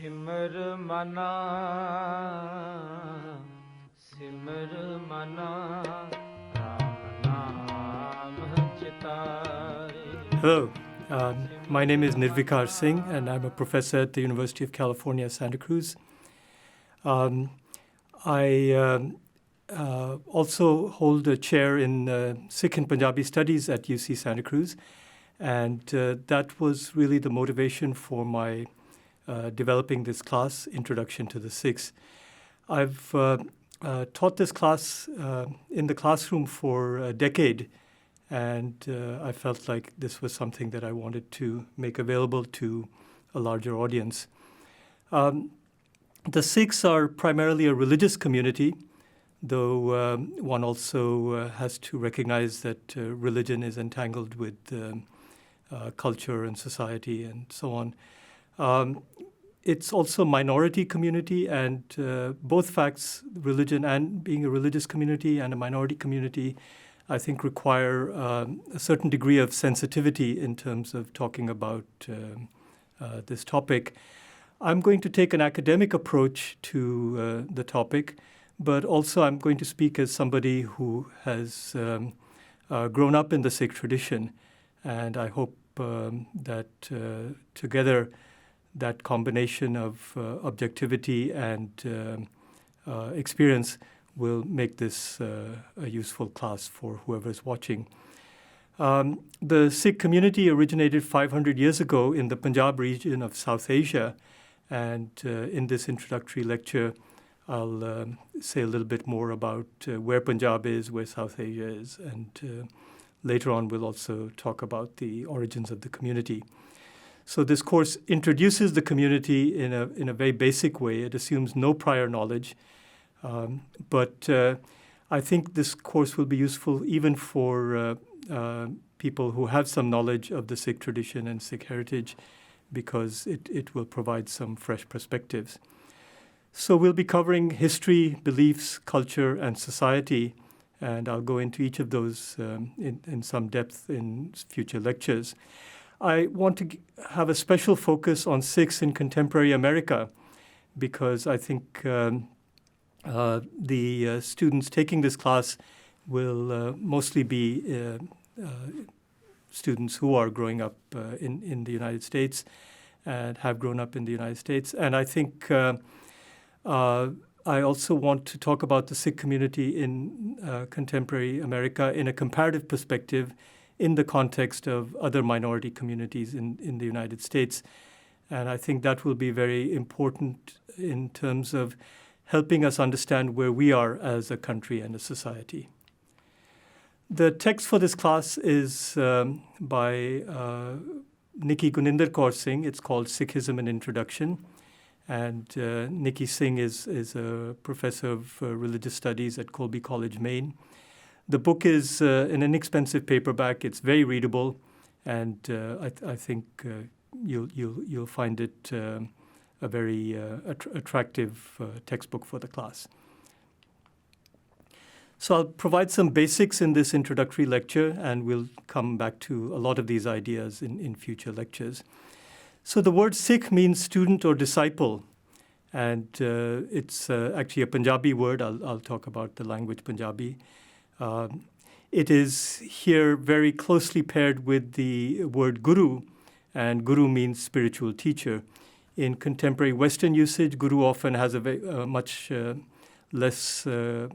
ਸਿਮਰ ਮਨਾ ਸਿਮਰ ਮਨਾ RAM ਨਾਮ ਚਿਤਾਰੇ. Hello, my name is Nirvikar Singh, and I'm a professor at the University of California, Santa Cruz. I also hold a chair in Sikh and Punjabi Studies at UC Santa Cruz, and that was really the motivation for my developing this class, Introduction to the Sikhs. I've taught this class in the classroom for a decade, and I felt like this was something that I wanted to make available to a larger audience. The Sikhs are primarily a religious community, though one also has to recognize that religion is entangled with culture and society and so on. It's also a minority community, and both facts, religion and being a religious community and a minority community, I think require a certain degree of sensitivity in terms of talking about this topic. I'm going to take an academic approach to the topic, but also I'm going to speak as somebody who has grown up in the Sikh tradition, and I hope that together that combination of objectivity and experience will make this a useful class for whoever is watching. The Sikh community originated 500 years ago in the Punjab region of South Asia, and in this introductory lecture, I'll say a little bit more about where Punjab is, where South Asia is, and later on we'll also talk about the origins of the community. So this course introduces the community in a very basic way. It assumes no prior knowledge, but I think this course will be useful even for people who have some knowledge of the Sikh tradition and Sikh heritage, because it will provide some fresh perspectives. So we'll be covering history, beliefs, culture, and society, and I'll go into each of those in some depth in future lectures. I want to have a special focus on Sikhs in contemporary America, because I think the students taking this class will mostly be students who are growing up in the United States and have grown up in the United States. And I think I also want to talk about the Sikh community in contemporary America in a comparative perspective in the context of other minority communities in the United States. And I think that will be very important in terms of helping us understand where we are as a country and a society. The text for this class is by Nikki Guninder Kaur Singh. It's called Sikhism: An Introduction. And Nikki Singh is a professor of religious studies at Colby College, Maine. The book is an inexpensive paperback. It's very readable, and I think you'll find it a very attractive textbook for the class. So I'll provide some basics in this introductory lecture, and we'll come back to a lot of these ideas in future lectures. So the word Sikh means student or disciple, and it's actually a Punjabi word. I'll talk about the language Punjabi. It is here very closely paired with the word guru, and guru means spiritual teacher. In contemporary Western usage, guru often has a much less, a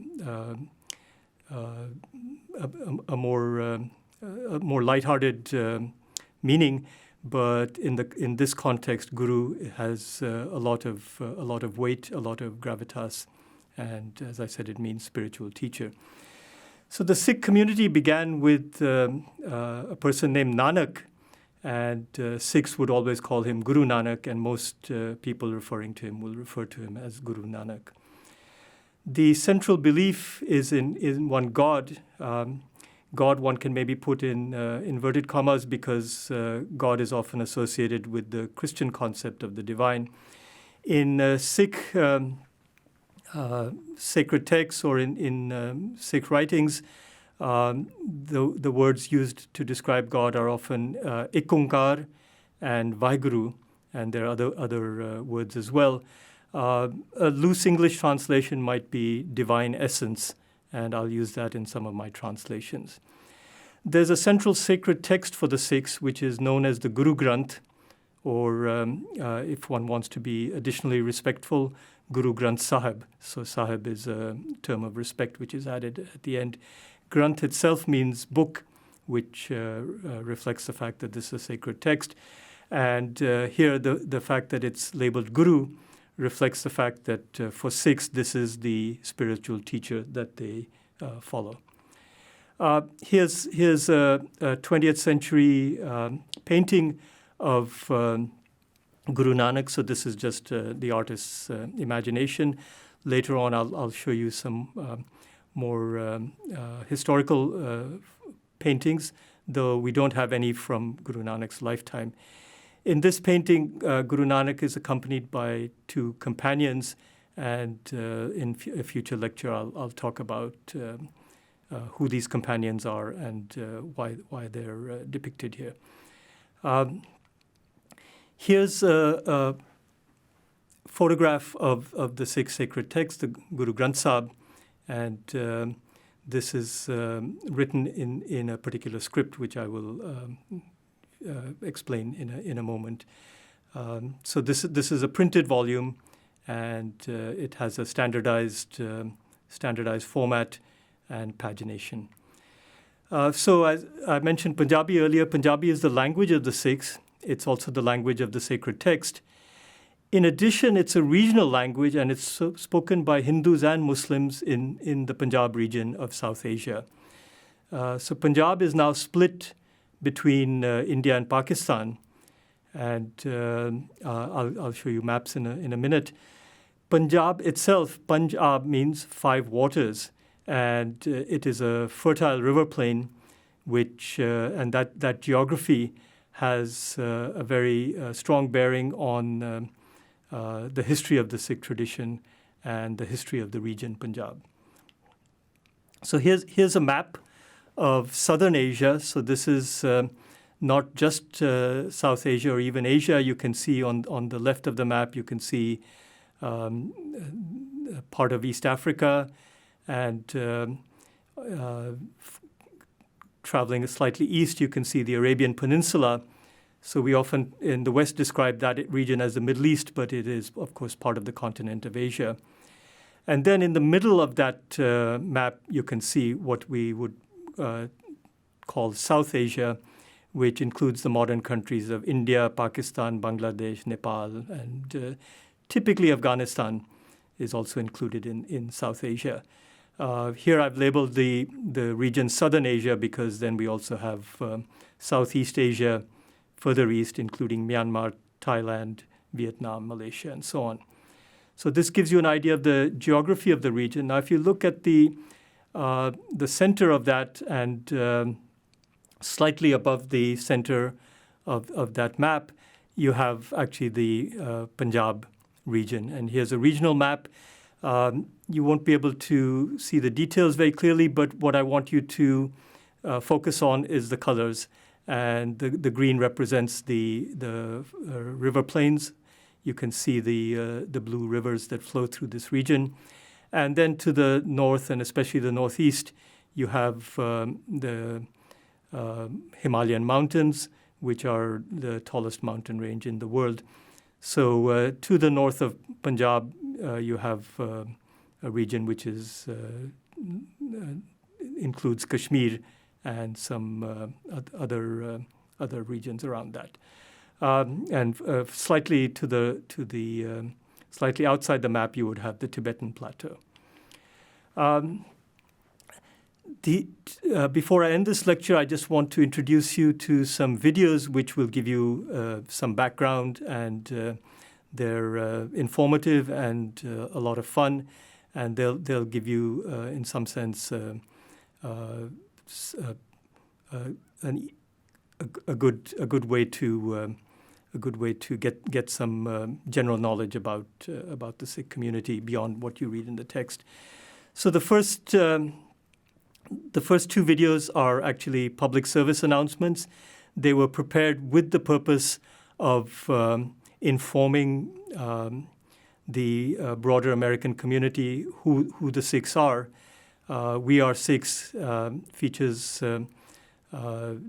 more lighthearted meaning, but in this context, guru has a lot of weight, a lot of gravitas, and as I said, it means spiritual teacher. So the Sikh community began with a person named Nanak, and Sikhs would always call him Guru Nanak, and most people referring to him will refer to him as Guru Nanak. The central belief is in one God. God, one can maybe put in inverted commas, because God is often associated with the Christian concept of the divine. In Sikh sacred texts or in Sikh writings, the words used to describe God are often Ik Onkar and Vaheguru, and there are other words as well. A loose English translation might be divine essence, and I'll use that in some of my translations. There's a central sacred text for the Sikhs, which is known as the Guru Granth, or if one wants to be additionally respectful, Guru Granth Sahib. So Sahib is a term of respect which is added at the end. Granth itself means book, which reflects the fact that this is a sacred text. And here the fact that it's labeled Guru reflects the fact that for Sikhs, this is the spiritual teacher that they follow. Here's a 20th century painting of Guru Nanak. So this is just the artist's imagination. Later on, I'll show you some more historical paintings, though we don't have any from Guru Nanak's lifetime. In this painting, Guru Nanak is accompanied by two companions, and in a future lecture, I'll talk about who these companions are and why they're depicted here. Here's a photograph of the Sikh sacred text, the Guru Granth Sahib, and this is written in a particular script, which I will explain in a moment. So this is a printed volume, and it has a standardized format and pagination. So as I mentioned Punjabi earlier, Punjabi is the language of the Sikhs. It's also the language of the sacred text. In addition, it's a regional language, and it's spoken by Hindus and Muslims in the Punjab region of South Asia. So Punjab is now split between India and Pakistan, and I'll show you maps in a minute. Punjab itself, Punjab means 5 waters, and it is a fertile river plain, which and that geography has a very strong bearing on the history of the Sikh tradition and the history of the region Punjab. So here's a map of Southern Asia. So this is not just South Asia or even Asia. You can see on the left of the map, you can see part of East Africa, and traveling slightly east, you can see the Arabian Peninsula. So we often in the West describe that region as the Middle East, but it is, of course, part of the continent of Asia. And then in the middle of that map, you can see what we would call South Asia, which includes the modern countries of India, Pakistan, Bangladesh, Nepal, and typically Afghanistan is also included in South Asia. Here I've labeled the region Southern Asia because then we also have Southeast Asia, further east, including Myanmar, Thailand, Vietnam, Malaysia, and so on. So this gives you an idea of the geography of the region. Now, if you look at the center of that and slightly above the center of that map, you have actually the Punjab region. And here's a regional map. You won't be able to see the details very clearly, but what I want you to focus on is the colors. And the green represents the river plains. You can see the blue rivers that flow through this region. And then to the north, and especially the northeast, you have the Himalayan mountains, which are the tallest mountain range in the world. So to the north of Punjab, you have a region which is includes Kashmir and some other regions around that. And slightly slightly outside the map, you would have the Tibetan plateau. Before I end this lecture, I just want to introduce you to some videos which will give you some background, and they're informative and a lot of fun, and they'll give you, in some sense, a good way to get some general knowledge about the Sikh community beyond what you read in the text. So the first two videos are actually public service announcements. They were prepared with the purpose of informing the broader American community who the Sikhs are. We Are Sikhs features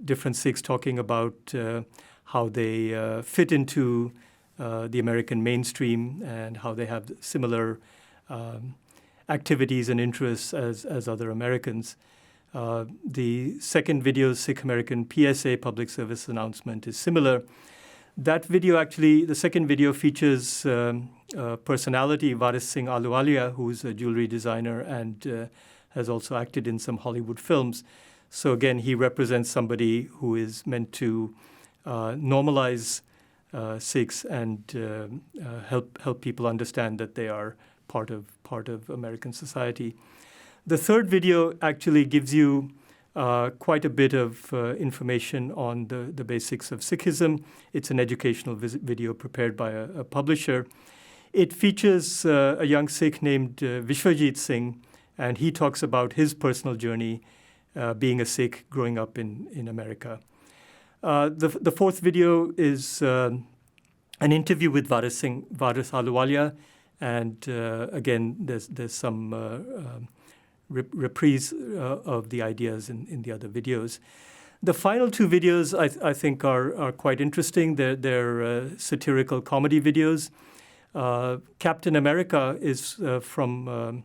different Sikhs talking about how they fit into the American mainstream and how they have similar activities and interests as other Americans. The second video, Sikh American PSA, Public Service Announcement, is similar. That video actually, the second video features personality, Varis Singh Ahluwalia, who's a jewelry designer and has also acted in some Hollywood films. So again, he represents somebody who is meant to normalize Sikhs and help people understand that they are part of American society. The third video actually gives you quite a bit of information on the basics of Sikhism. It's an educational video prepared by a publisher. It features a young Sikh named Vishwajit Singh, and he talks about his personal journey being a Sikh growing up in America. The fourth video is an interview with Varis Ahluwalia, and again, there's some reprise of the ideas in the other videos. The final two videos I think are quite interesting. They're satirical comedy videos. Captain America is from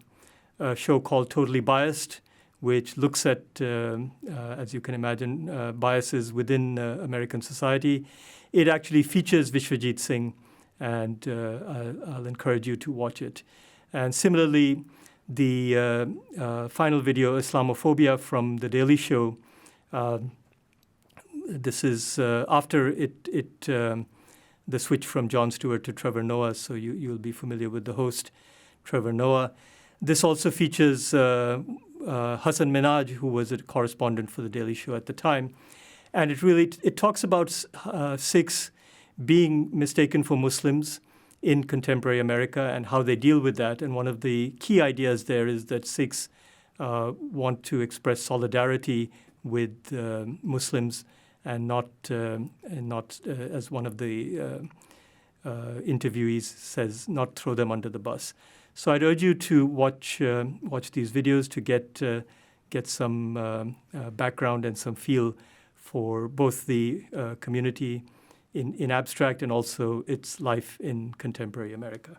a show called Totally Biased, which looks at, as you can imagine, biases within American society. It actually features Vishwajit Singh, and I'll encourage you to watch it. And similarly, the final video, Islamophobia, from The Daily Show. This is after the switch from Jon Stewart to Trevor Noah, so you'll be familiar with the host, Trevor Noah. This also features Hassan Minhaj, who was a correspondent for The Daily Show at the time. And it talks about Sikhs being mistaken for Muslims in contemporary America and how they deal with that. And one of the key ideas there is that Sikhs want to express solidarity with Muslims and not as one of the interviewees says, not throw them under the bus. So I'd urge you to watch these videos to get some background and some feel for both the community in abstract and also its life in contemporary America.